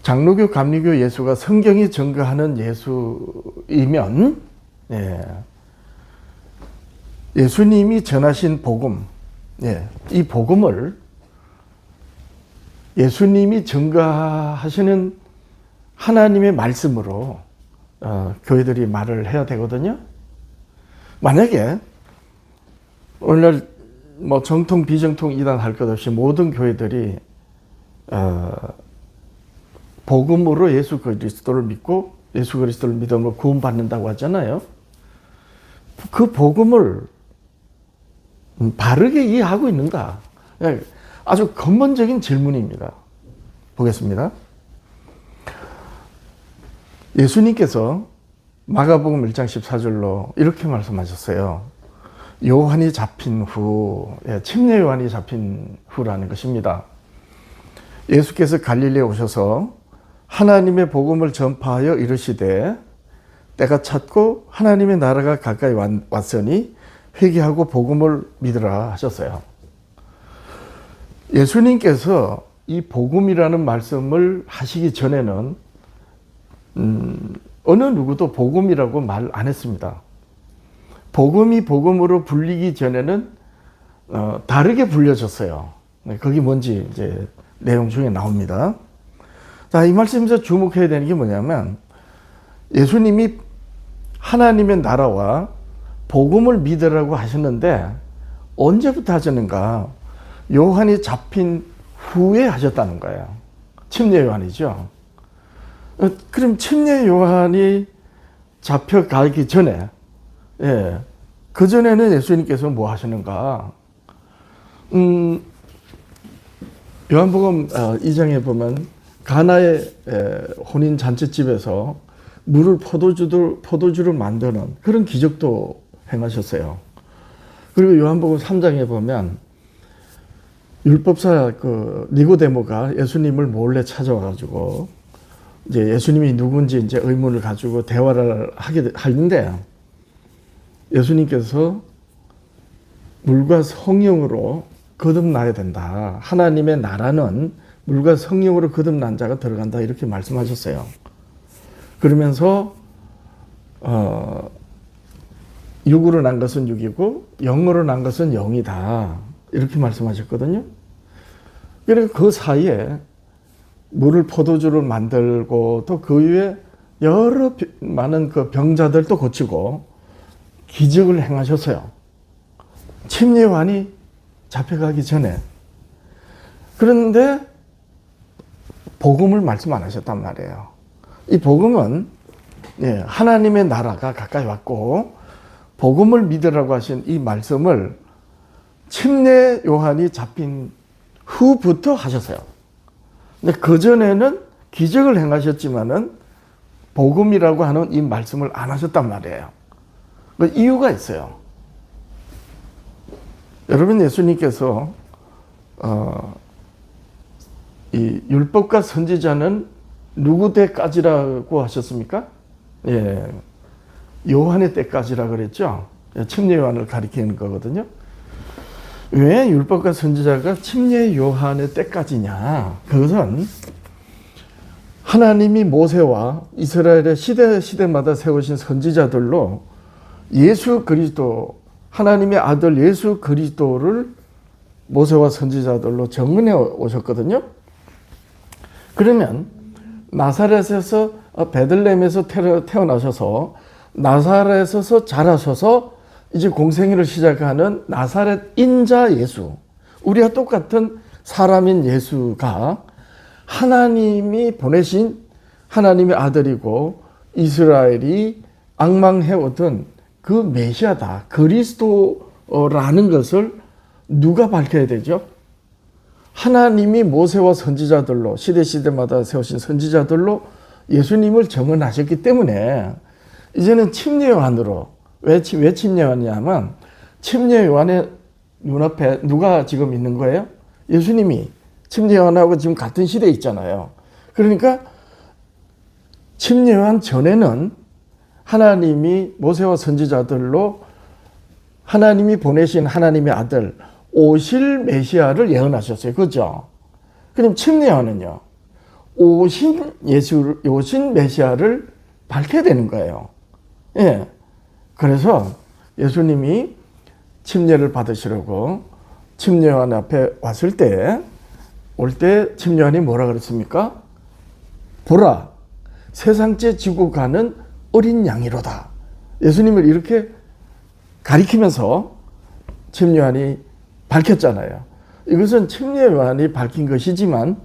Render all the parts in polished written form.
장로교, 감리교 예수가 성경이 증거하는 예수이면, 예수님이 전하신 복음, 이 복음을 예수님이 증거하시는 하나님의 말씀으로 교회들이 말을 해야 되거든요. 만약에 오늘날 뭐 정통, 비정통, 이단 할 것 없이 모든 교회들이 복음으로 예수 그리스도를 믿고 예수 그리스도를 믿음으로 구원받는다고 하잖아요. 그 복음을 바르게 이해하고 있는가? 아주 근본적인 질문입니다. 보겠습니다. 예수님께서 마가복음 1장 14절로 이렇게 말씀하셨어요. 요한이 잡힌 후, 침례 요한이 잡힌 후라는 것입니다. 예수께서 갈릴리에 오셔서 하나님의 복음을 전파하여 이르시되 때가 찼고 하나님의 나라가 가까이 왔으니 회개하고 복음을 믿으라 하셨어요. 예수님께서 이 복음이라는 말씀을 하시기 전에는 어느 누구도 복음이라고 말 안 했습니다. 복음이 복음으로 불리기 전에는 다르게 불려졌어요. 그게 뭔지 이제 내용 중에 나옵니다. 자, 이 말씀에서 주목해야 되는 게 뭐냐면 예수님이 하나님의 나라와 복음을 믿으라고 하셨는데 언제부터 하셨는가? 요한이 잡힌 후에 하셨다는 거예요. 침례 요한이죠. 그럼 침례 요한이 잡혀가기 전에, 그 전에는 예수님께서 뭐 하시는가? 요한복음 2장에 보면 가나의 혼인 잔치집에서 물을 포도주를 만드는 그런 기적도 행하셨어요. 그리고 요한복음 3장에 보면 율법사 니고데모가 예수님을 몰래 찾아와가지고 이제 예수님이 누군지 이제 의문을 가지고 대화를 하는데 예수님께서 물과 성령으로 거듭나야 된다. 하나님의 나라는 물과 성령으로 거듭난 자가 들어간다. 이렇게 말씀하셨어요. 그러면서 육으로 난 것은 육이고 영으로 난 것은 영이다. 이렇게 말씀하셨거든요. 그러니까 그 사이에 물을 포도주를 만들고 또 그 위에 여러 많은 그 병자들도 고치고 기적을 행하셨어요. 침례 요한이 잡혀가기 전에. 그런데 복음을 말씀 안 하셨단 말이에요. 이 복음은 하나님의 나라가 가까이 왔고 복음을 믿으라고 하신 이 말씀을 침례 요한이 잡힌 후부터 하셨어요. 근데 그전에는 기적을 행하셨지만은 복음이라고 하는 이 말씀을 안 하셨단 말이에요. 그 이유가 있어요. 여러분, 예수님께서 이 율법과 선지자는 누구 때까지라고 하셨습니까? 요한의 때까지라 그랬죠. 침례 요한을 가리키는 거거든요. 왜 율법과 선지자가 침례 요한의 때까지냐? 그것은 하나님이 모세와 이스라엘의 시대마다 세우신 선지자들로 예수 그리스도, 하나님의 아들 예수 그리스도를 모세와 선지자들로 증언해 오셨거든요. 그러면 나사렛에서 베들레헴에서 태어나셔서 나사렛에서 자라셔서 이제 공생애를 시작하는 나사렛 인자 예수, 우리와 똑같은 사람인 예수가 하나님이 보내신 하나님의 아들이고 이스라엘이 앙망해오던 그 메시아다, 그리스도라는 것을 누가 밝혀야 되죠? 하나님이 모세와 선지자들로 시대마다 세우신 선지자들로 예수님을 증언하셨기 때문에 이제는 침례 요한으로, 왜 침례 요한이냐면 침례 요한의 눈앞에 누가 지금 있는 거예요? 예수님이 침례 요한하고 지금 같은 시대에 있잖아요. 그러니까 침례 요한 전에는 하나님이 모세와 선지자들로 하나님이 보내신 하나님의 아들 오실 메시아를 예언하셨어요. 그죠? 그럼 침례 요한은요, 오신 메시아를 밝혀야 되는 거예요. 예. 그래서 예수님이 침례를 받으시려고 침례요한 앞에 왔을 때, 올 때 침례요한이 뭐라 그랬습니까? 보라, 세상째 지고 가는 어린 양이로다. 예수님을 이렇게 가리키면서 침례요한이 밝혔잖아요. 이것은 침례요한이 밝힌 것이지만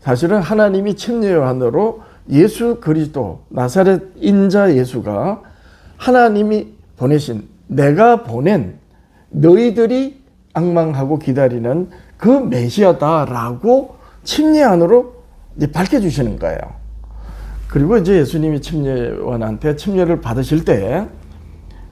사실은 하나님이 침례요한으로 예수 그리스도 나사렛 인자 예수가 하나님이 보내신, 내가 보낸 너희들이 앙망하고 기다리는 그 메시아다라고 침례안으로 이제 밝혀주시는 거예요. 그리고 이제 예수님이 침례요한한테 침례를 받으실 때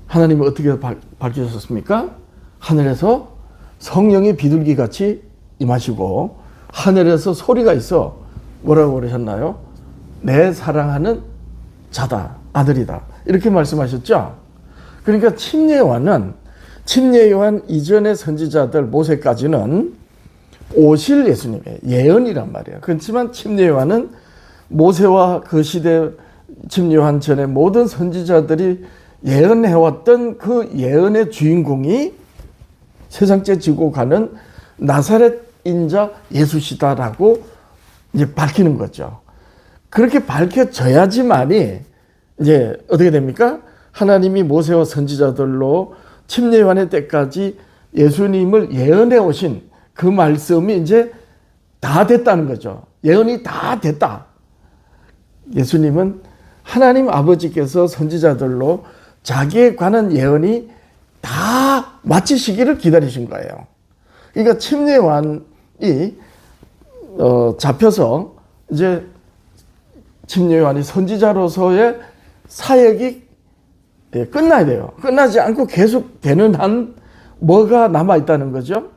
하나님이 어떻게 밝히셨습니까? 하늘에서 성령이 비둘기같이 임하시고 하늘에서 소리가 있어 뭐라고 그러셨나요? 내 사랑하는 자다, 아들이다, 이렇게 말씀하셨죠. 그러니까 침례요한 이전의 선지자들 모세까지는 오실 예수님의 예언이란 말이에요. 그렇지만 침례요한은 모세와 그 시대 침례요한 전에 모든 선지자들이 예언해왔던 그 예언의 주인공이 세상째 지고 가는 나사렛 인자 예수시다라고 이제 밝히는 거죠. 그렇게 밝혀져야지만이 이제 어떻게 됩니까? 하나님이 모세와 선지자들로 침례요한의 때까지 예수님을 예언해 오신 그 말씀이 이제 다 됐다는 거죠. 예언이 다 됐다. 예수님은 하나님 아버지께서 선지자들로 자기에 관한 예언이 다 마치시기를 기다리신 거예요. 그러니까 침례요한이 잡혀서 이제 침례요한이 선지자로서의 사역이 끝나야 돼요. 끝나지 않고 계속 되는 한 뭐가 남아있다는 거죠?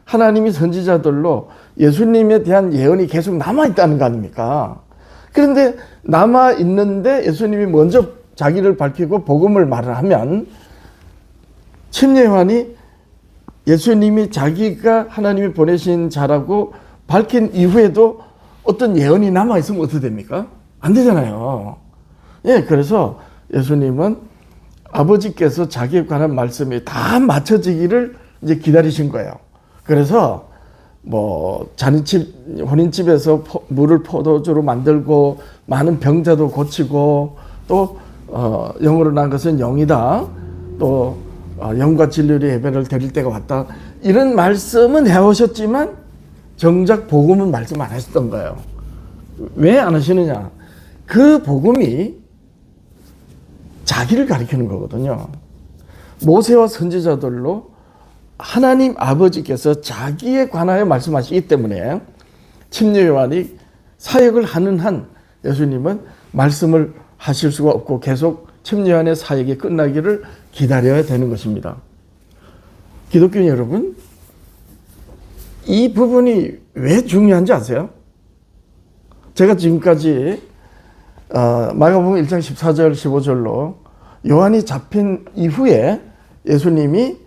하나님이 선지자들로 예수님에 대한 예언이 계속 남아있다는 거 아닙니까? 그런데 남아있는데 예수님이 먼저 자기를 밝히고 복음을 말을 하면 침례요한이 예수님이 자기가 하나님이 보내신 자라고 밝힌 이후에도 어떤 예언이 남아있으면 어떻게 됩니까? 안 되잖아요. 예, 그래서 예수님은 아버지께서 자기에 관한 말씀이 다 맞춰지기를 이제 기다리신 거예요. 그래서 뭐 잔치집, 혼인집에서 물을 포도주로 만들고 많은 병자도 고치고 또 영으로 난 것은 영이다. 또 영과 진리의 예배를 드릴 때가 왔다. 이런 말씀은 해오셨지만 정작 복음은 말씀 안 하셨던 거예요. 왜 안 하시느냐? 그 복음이 자기를 가리키는 거거든요. 모세와 선지자들로 하나님 아버지께서 자기에 관하여 말씀하시기 때문에 침례요한이 사역을 하는 한 예수님은 말씀을 하실 수가 없고 계속 침례요한의 사역이 끝나기를 기다려야 되는 것입니다. 기독교 여러분, 이 부분이 왜 중요한지 아세요? 제가 지금까지 마가복음 1장 14절 15절로 요한이 잡힌 이후에 예수님이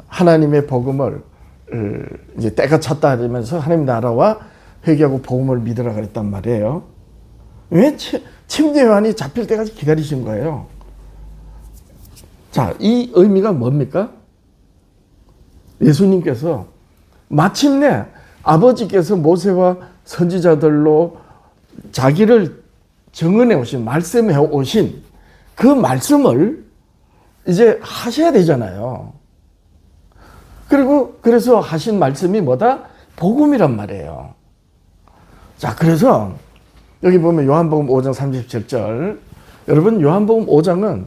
하나님의 복음을 이제 때가 찼다 하면서 하나님 나라와 회개하고 복음을 믿으라 그랬단 말이에요. 왜 침례요한이 잡힐 때까지 기다리신 거예요? 자, 이 의미가 뭡니까? 예수님께서 마침내 아버지께서 모세와 선지자들로 자기를 증언해 오신, 말씀해 오신 그 말씀을 이제 하셔야 되잖아요. 그리고 그래서 하신 말씀이 뭐다? 복음이란 말이에요. 자, 그래서 여기 보면 요한복음 5장 37절. 여러분, 요한복음 5장은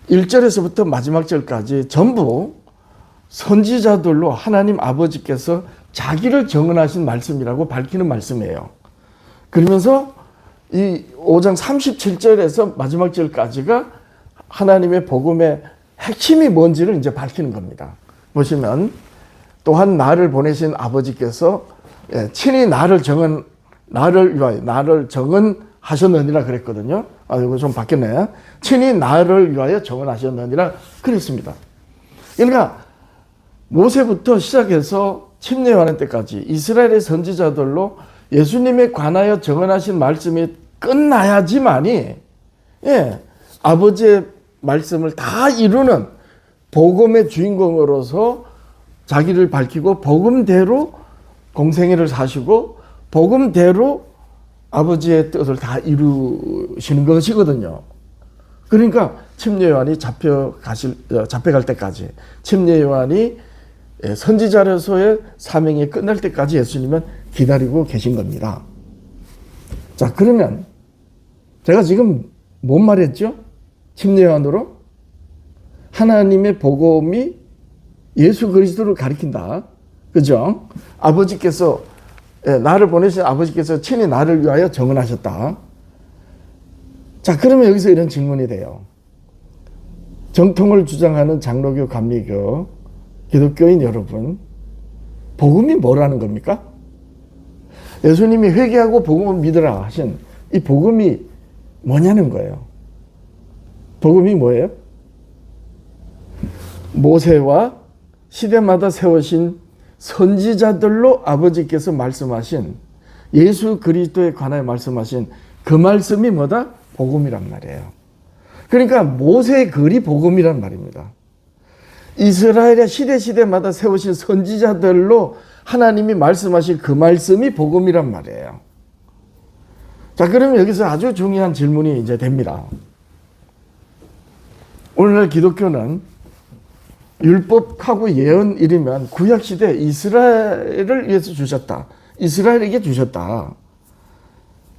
1절에서부터 마지막 절까지 전부 선지자들로 하나님 아버지께서 자기를 증언하신 말씀이라고 밝히는 말씀이에요. 그러면서 이 5장 37절에서 마지막 절까지가 하나님의 복음의 핵심이 뭔지를 이제 밝히는 겁니다. 보시면 또한 나를 보내신 아버지께서 친히 나를 위하여 정언하셨느니라 그랬거든요. 이거 좀 바뀌었네. 친히 나를 위하여 정언하셨느니라 그랬습니다. 그러니까 모세부터 시작해서 침례요한 때까지 이스라엘의 선지자들로 예수님에 관하여 정언하신 말씀이 끝나야지만이 아버지의 말씀을 다 이루는 복음의 주인공으로서 자기를 밝히고 복음대로 공생애를 사시고 복음대로 아버지의 뜻을 다 이루시는 것이거든요. 그러니까 침례 요한이 잡혀갈 때까지, 침례 요한이 선지자로서의 사명이 끝날 때까지 예수님은 기다리고 계신 겁니다. 자, 그러면 제가 지금 뭔 말했죠? 침례 요한으로 하나님의 복음이 예수 그리스도를 가리킨다. 그죠? 아버지께서, 나를 보내신 아버지께서 친히 나를 위하여 정언하셨다. 자, 그러면 여기서 이런 질문이 돼요. 정통을 주장하는 장로교, 감리교, 기독교인 여러분, 복음이 뭐라는 겁니까? 예수님이 회개하고 복음을 믿으라 하신 이 복음이 뭐냐는 거예요. 복음이 뭐예요? 모세와 시대마다 세우신 선지자들로 아버지께서 말씀하신 예수 그리스도에 관하여 말씀하신 그 말씀이 뭐다? 복음이란 말이에요. 그러니까 모세의 글이 복음이란 말입니다. 이스라엘의 시대마다 세우신 선지자들로 하나님이 말씀하신 그 말씀이 복음이란 말이에요. 자, 그러면 여기서 아주 중요한 질문이 이제 됩니다. 오늘날 기독교는 율법하고 예언이면 구약시대 이스라엘을 위해서 주셨다. 이스라엘에게 주셨다.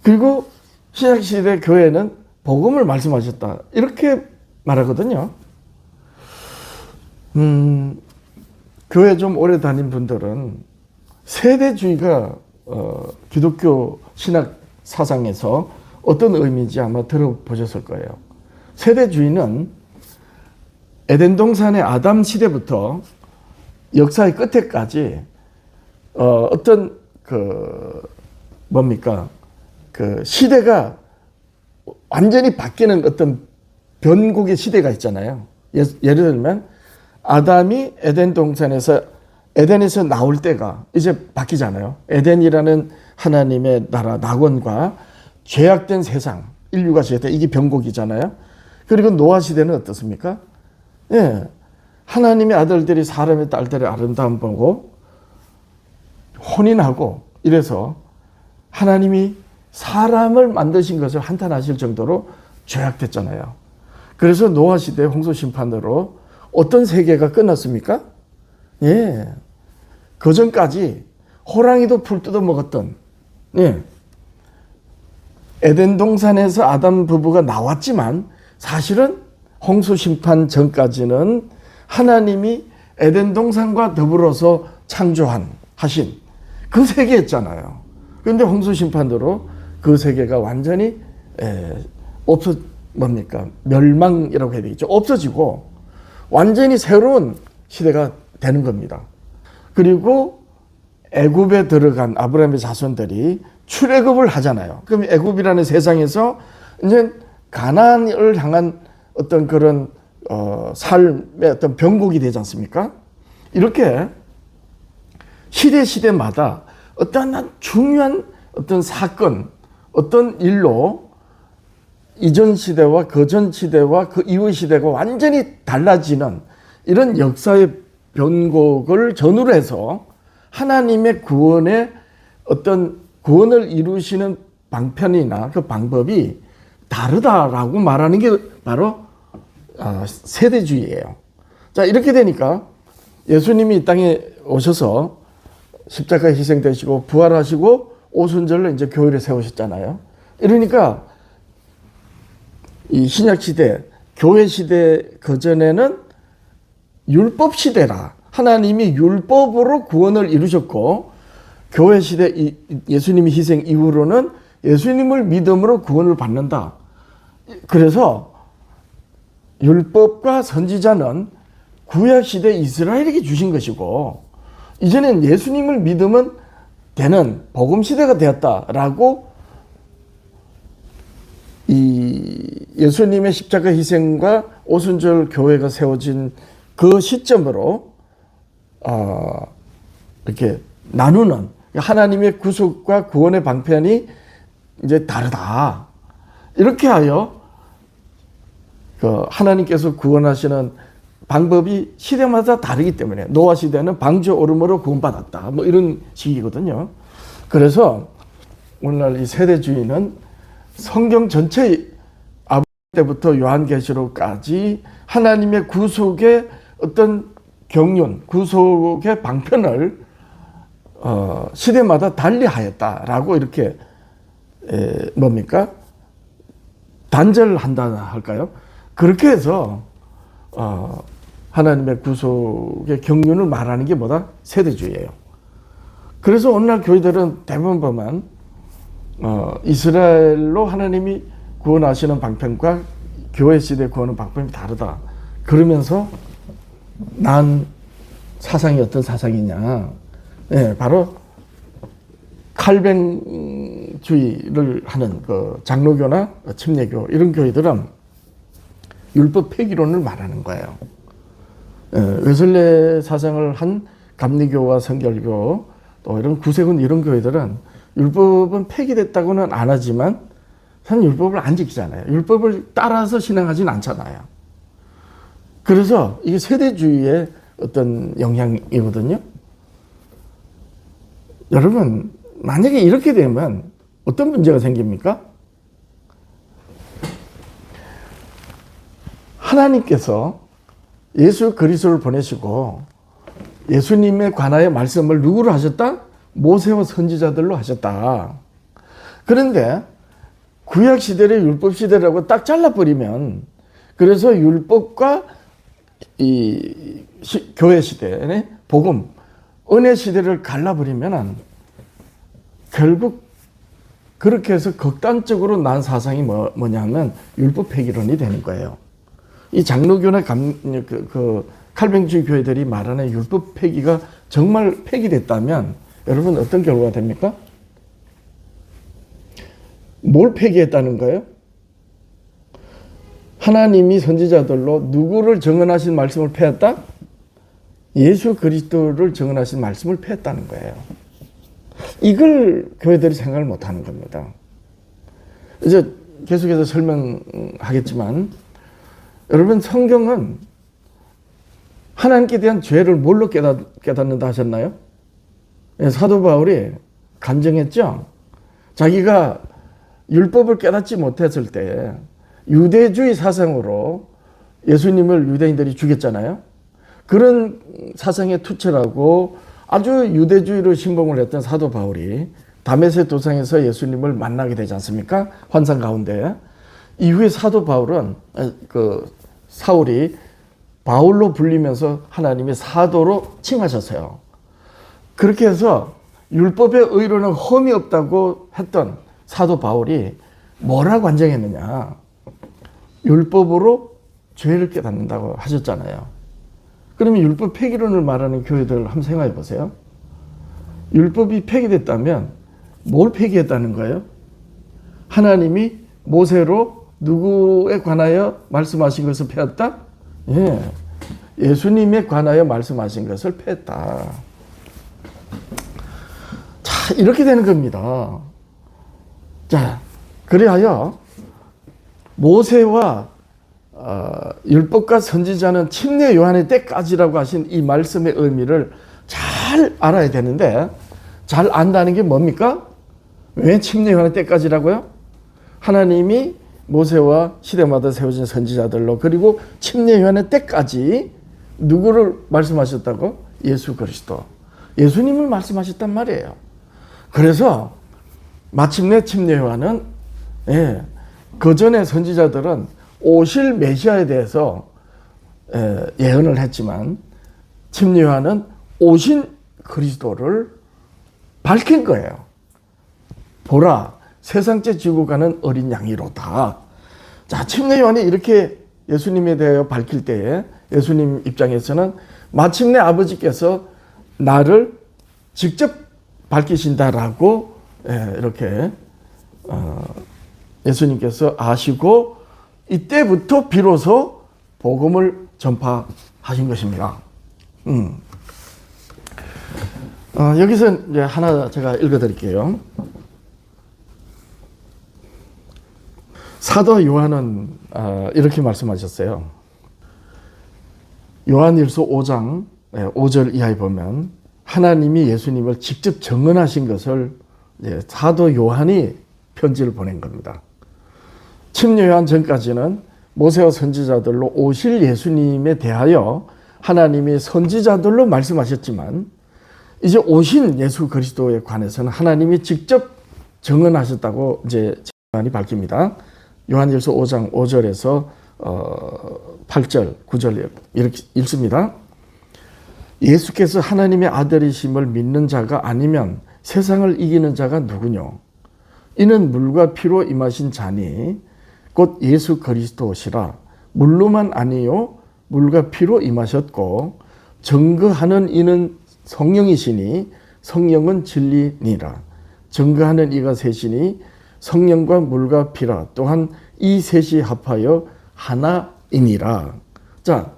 그리고 신약시대 교회는 복음을 말씀하셨다. 이렇게 말하거든요. 교회 좀 오래 다닌 분들은 세대주의가 기독교 신학 사상에서 어떤 의미인지 아마 들어보셨을 거예요. 세대주의는 에덴 동산의 아담 시대부터 역사의 끝에까지 어떤 시대가 완전히 바뀌는 어떤 변곡의 시대가 있잖아요. 예를 들면 아담이 에덴 동산에서 에덴에서 나올 때가 이제 바뀌잖아요. 에덴이라는 하나님의 나라 낙원과 죄악된 세상, 인류가 죄악된 이게 변곡이잖아요. 그리고 노아 시대는 어떻습니까? 하나님의 아들들이 사람의 딸들의 아름다움 보고 혼인하고 이래서 하나님이 사람을 만드신 것을 한탄하실 정도로 죄악됐잖아요. 그래서 노아 시대 홍수 심판으로 어떤 세계가 끝났습니까? 그 전까지 호랑이도 풀 뜯어 먹었던 에덴 동산에서 아담 부부가 나왔지만 사실은 홍수 심판 전까지는 하나님이 에덴 동산과 더불어서 하신 그 세계였잖아요. 그런데 홍수 심판으로 그 세계가 완전히 멸망이라고 해야 되겠죠. 없어지고 완전히 새로운 시대가 되는 겁니다. 그리고 애굽에 들어간 아브라함의 자손들이 출애굽을 하잖아요. 그럼 애굽이라는 세상에서 이제 가나안을 향한 어떤 그런 삶의 어떤 변곡이 되지 않습니까? 이렇게 시대마다 어떤 중요한 어떤 사건, 어떤 일로 이전 시대와 그 전 시대와 그 이후 시대가 완전히 달라지는 이런 역사의 변곡을 전후로 해서 하나님의 구원의 어떤 구원을 이루시는 방편이나 그 방법이 다르다라고 말하는 게 바로 세대주의예요. 자, 이렇게 되니까 예수님이 이 땅에 오셔서 십자가에 희생되시고 부활하시고 오순절로 이제 교회를 세우셨잖아요. 이러니까 이 신약 시대, 교회 시대 그전에는 율법 시대라. 하나님이 율법으로 구원을 이루셨고 교회 시대 예수님이 희생 이후로는 예수님을 믿음으로 구원을 받는다. 그래서 율법과 선지자는 구약 시대 이스라엘에게 주신 것이고 이제는 예수님을 믿으면 되는 복음 시대가 되었다라고 이 예수님의 십자가 희생과 오순절 교회가 세워진 그 시점으로 이렇게 나누는 하나님의 구속과 구원의 방편이 이제 다르다. 이렇게 하여 하나님께서 구원하시는 방법이 시대마다 다르기 때문에 노아 시대는 방주 오름으로 구원받았다. 뭐 이런 식이거든요. 그래서 오늘날 이 세대주의는 성경 전체 아브라함 때부터 요한계시록까지 하나님의 구속의 어떤 경륜, 구속의 방편을 시대마다 달리하였다라고 이렇게 뭡니까? 단절한다 할까요? 그렇게 해서 하나님의 구속의 경륜을 말하는 게 뭐다? 세대주의예요. 그래서 오늘날 교회들은 대부분 보면 이스라엘로 하나님이 구원하시는 방편과 교회 시대 구원의 방편이 다르다. 그러면서 난 사상이 어떤 사상이냐? 네, 바로 칼뱅주의를 하는 그 장로교나 침례교 이런 교회들은 율법 폐기론을 말하는 거예요. 웨슬레 사상을 한 감리교와 성결교 또 이런 구세군 이런 교회들은 율법은 폐기됐다고는 안 하지만 사실 율법을 안 지키잖아요. 율법을 따라서 신앙하지는 않잖아요. 그래서 이게 세대주의의 어떤 영향이거든요. 여러분, 만약에 이렇게 되면 어떤 문제가 생깁니까? 하나님께서 예수 그리스도를 보내시고 예수님에 관하여 말씀을 누구로 하셨다? 모세와 선지자들로 하셨다. 그런데 구약 시대를 율법 시대라고 딱 잘라버리면 그래서 율법과 이 교회 시대의 복음, 은혜 시대를 갈라버리면 결국 그렇게 해서 극단적으로 난 사상이 뭐냐면 율법 폐기론이 되는 거예요. 이 장로교나 칼뱅주의 교회들이 말하는 율법 폐기가 정말 폐기됐다면 여러분 어떤 결과가 됩니까? 뭘 폐기했다는 거예요? 하나님이 선지자들로 누구를 정언하신 말씀을 폐했다? 예수 그리스도를 정언하신 말씀을 폐했다는 거예요. 이걸 교회들이 생각을 못하는 겁니다. 이제 계속해서 설명하겠지만 여러분 성경은 하나님께 대한 죄를 뭘로 깨닫는다 하셨나요? 사도 바울이 간증했죠. 자기가 율법을 깨닫지 못했을 때 유대주의 사상으로 예수님을 유대인들이 죽였잖아요. 그런 사상에 투철하고 아주 유대주의로 신봉을 했던 사도 바울이 다메섹 도상에서 예수님을 만나게 되지 않습니까? 환상 가운데. 이후에 사도 바울은 사울이 바울로 불리면서 하나님의 사도로 칭하셨어요. 그렇게 해서 율법의 의로는 흠이 없다고 했던 사도 바울이 뭐라고 간증했느냐? 율법으로 죄를 깨닫는다고 하셨잖아요. 그러면 율법 폐기론을 말하는 교회들 한번 생각해 보세요. 율법이 폐기됐다면 뭘 폐기했다는 거예요? 하나님이 모세로 누구에 관하여 말씀하신 것을 폐했다? 예, 예수님에 관하여 말씀하신 것을 폐했다. 자, 이렇게 되는 겁니다. 자, 그리하여 모세와 율법과 선지자는 침례 요한의 때까지라고 하신 이 말씀의 의미를 잘 알아야 되는데 잘 안다는 게 뭡니까? 왜 침례 요한의 때까지라고요? 하나님이 모세와 시대마다 세워진 선지자들로 그리고 침례 요한의 때까지 누구를 말씀하셨다고? 예수 그리스도. 예수님을 말씀하셨단 말이에요. 그래서 마침내 침례 요한은 그 전에 선지자들은 오실 메시아에 대해서 예언을 했지만 침례 요한은 오신 그리스도를 밝힌 거예요. 보라, 세상째 지고 가는 어린 양이로다. 자, 침례 요한이 이렇게 예수님에 대하여 밝힐 때에 예수님 입장에서는 마침내 아버지께서 나를 직접 밝히신다라고 이렇게 예수님께서 아시고 이때부터 비로소 복음을 전파하신 것입니다. 여기서 이제 하나 제가 읽어드릴게요. 사도 요한은 이렇게 말씀하셨어요. 요한일서 5장 5절 이하에 보면 하나님이 예수님을 직접 증언하신 것을 사도 요한이 편지를 보낸 겁니다. 침례 요한 전까지는 모세와 선지자들로 오실 예수님에 대하여 하나님이 선지자들로 말씀하셨지만 이제 오신 예수 그리스도에 관해서는 하나님이 직접 증언하셨다고 이제 요한이 밝힙니다. 요한일서 5장 5절에서 8절, 9절 이렇게 읽습니다. 예수께서 하나님의 아들이심을 믿는 자가 아니면 세상을 이기는 자가 누구뇨? 이는 물과 피로 임하신 자니 곧 예수 그리스도시라. 물로만 아니요 물과 피로 임하셨고 증거하는 이는 성령이시니 성령은 진리니라. 증거하는 이가 셋이니 성령과 물과 피라. 또한 이 셋이 합하여 하나이니라. 자,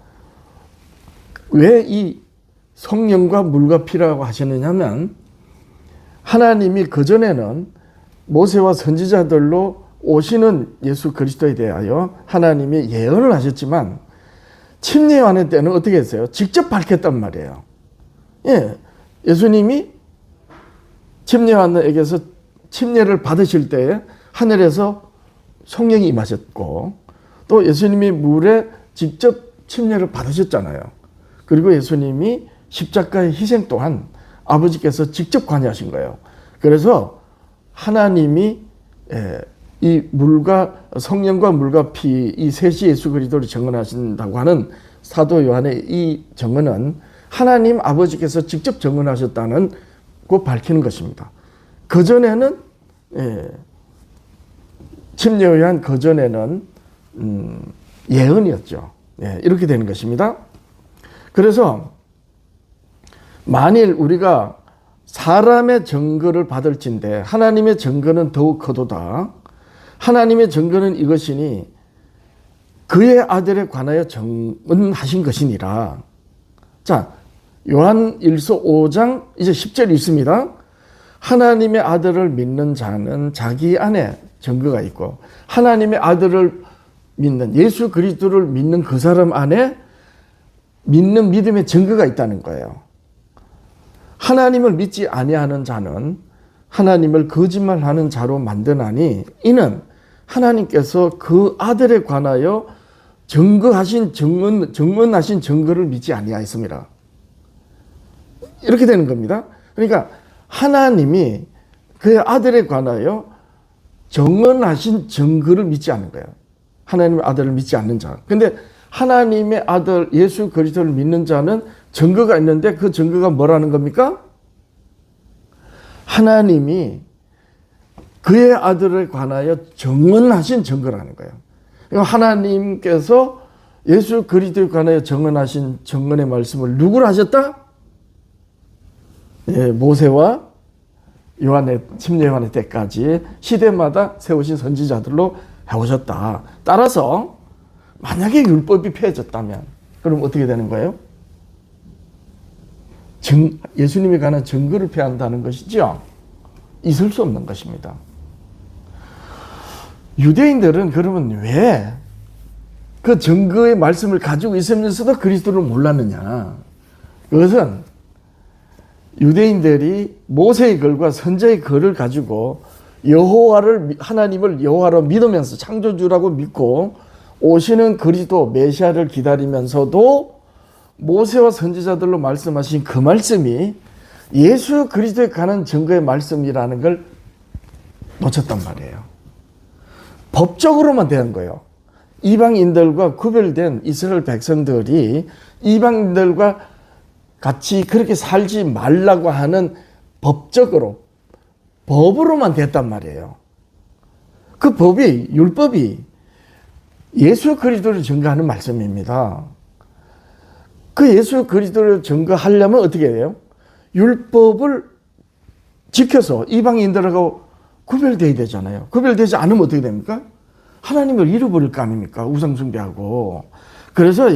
왜 이 성령과 물과 피라고 하셨느냐면 하나님이 그전에는 모세와 선지자들로 오시는 예수 그리스도에 대하여 하나님이 예언을 하셨지만 침례 요한의 때는 어떻게 했어요? 직접 밝혔단 말이에요. 예수님이 침례 요한에게서 침례를 받으실 때에 하늘에서 성령이 임하셨고 또 예수님이 물에 직접 침례를 받으셨잖아요. 그리고 예수님이 십자가의 희생 또한 아버지께서 직접 관여하신 거예요. 그래서 하나님이 이 물과 성령과 물과 피 이 셋이 예수 그리스도를 증언하신다고 하는 사도 요한의 이 증언은 하나님 아버지께서 직접 증언하셨다는 거 밝히는 것입니다. 그전에는 침례 요한 그전에는 예언이었죠. 이렇게 되는 것입니다. 그래서 만일 우리가 사람의 증거를 받을진대 하나님의 증거는 더욱 커도다. 하나님의 증거는 이것이니 그의 아들에 관하여 증언하신 것이니라. 자, 요한일서 5장 이제 10절 있습니다. 하나님의 아들을 믿는 자는 자기 안에 증거가 있고 하나님의 아들을 믿는 예수 그리스도를 믿는 그 사람 안에 믿는 믿음의 증거가 있다는 거예요. 하나님을 믿지 아니하는 자는 하나님을 거짓말하는 자로 만드나니 이는 하나님께서 그 아들에 관하여 증언하신 증거를 믿지 아니하였습니다. 이렇게 되는 겁니다. 그러니까 하나님이 그의 아들에 관하여 증언하신 증거를 믿지 않는 거예요. 하나님의 아들을 믿지 않는 자. 근데 하나님의 아들 예수 그리스도를 믿는 자는 증거가 있는데 그 증거가 뭐라는 겁니까? 하나님이 그의 아들에 관하여 증언하신 증거라는 거예요. 그러니까 하나님께서 예수 그리스도에 관하여 증언하신 증언의 말씀을 누구로 하셨다? 모세와 요한의 침례 요한의 때까지 시대마다 세우신 선지자들로 해오셨다. 따라서 만약에 율법이 폐해졌다면 그럼 어떻게 되는 거예요? 예수님에 관한 증거를 폐한다는 것이죠. 있을 수 없는 것입니다. 유대인들은 그러면 왜 그 증거의 말씀을 가지고 있으면서도 그리스도를 몰랐느냐? 그것은 유대인들이 모세의 글과 선지자의 글을 가지고 하나님을 여호와로 믿으면서 창조주라고 믿고 오시는 그리스도 메시아를 기다리면서도 모세와 선지자들로 말씀하신 그 말씀이 예수 그리스도에 관한 증거의 말씀이라는 걸 놓쳤단 말이에요. 법적으로만 대한 거예요. 이방인들과 구별된 이스라엘 백성들이 이방인들과 같이 그렇게 살지 말라고 하는 법으로만 됐단 말이에요. 그 율법이 예수 그리스도를 증거하는 말씀입니다. 그 예수 그리스도를 증거하려면 어떻게 해요? 율법을 지켜서 이방인들하고 구별되어야 되잖아요. 구별되지 않으면 어떻게 됩니까? 하나님을 잃어버릴 거 아닙니까? 우상숭배하고. 그래서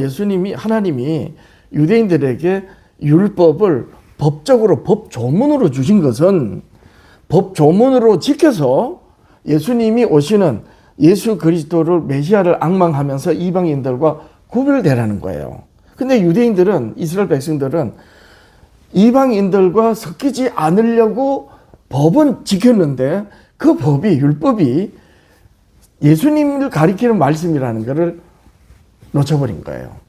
하나님이 유대인들에게 율법을 법적으로 법 조문으로 주신 것은 법 조문으로 지켜서 예수님이 오시는 예수 그리스도를 메시아를 앙망하면서 이방인들과 구별되라는 거예요. 근데 유대인들은, 이스라엘 백성들은 이방인들과 섞이지 않으려고 법은 지켰는데 그 법이, 율법이 예수님을 가리키는 말씀이라는 것을 놓쳐버린 거예요.